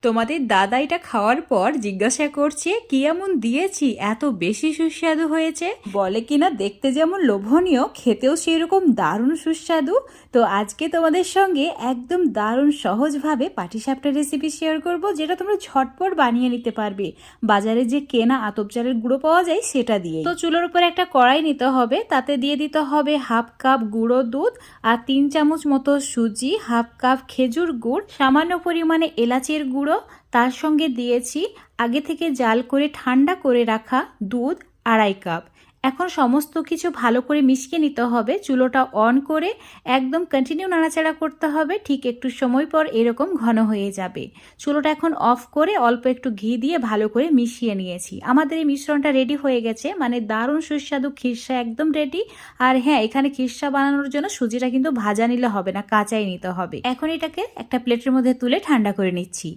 তোমাদের দাদা এটা খাওয়ার পর জিজ্ঞাসা করছে কি এমন দিয়েছি এত বেশি সুস্বাদু হয়েছে। বলে কিনা দেখতে যেমন লোভনীয়, খেতেও সেরকম দারুণ সুস্বাদু। তো আজকে তোমাদের সঙ্গে একদম দারুণ সহজভাবে পাটিসাপটা রেসিপি শেয়ার করব, যেটা তোমরা ঝটপট বানিয়ে নিতে পারবে বাজারে যে কেনা আতপ চালের গুঁড়ো পাওয়া যায় সেটা দিয়ে। তো চুলোর উপর একটা কড়াই নিতে হবে, তাতে দিয়ে দিতে হবে হাফ কাপ গুঁড়ো দুধ আর 3 চামচ মতো সুজি, হাফ কাপ খেজুর গুড়, সামান্য পরিমাণে এলাচের গুঁড়ো, তার সঙ্গে দিয়েছি আগে থেকে জাল করে ঠান্ডা করে রাখা দুধ 2.5 কাপ। এখন সমস্ত কিছু ভালো করে মিশিয়ে নিতে হবে। চুলোটা অন করে একদম কন্টিনিউ নাড়াচাড়া করতে হবে। ঠিক একটু সময় পর এরকম ঘন হয়ে যাবে। চুলোটা এখন অফ করে অল্প একটু ঘি দিয়ে ভালো করে মিশিয়ে নিয়েছি। আমাদের এই মিশ্রণটা রেডি হয়ে গেছে, মানে দারুণ সুস্বাদু খিরসা একদম রেডি। আর হ্যাঁ, এখানে খিরসা বানানোর জন্য সুজিটা কিন্তু ভাজা নিলে হবে না, কাঁচাই নিতে হবে। এখন এটাকে একটা প্লেটের মধ্যে তুলে ঠান্ডা করে নিচ্ছি।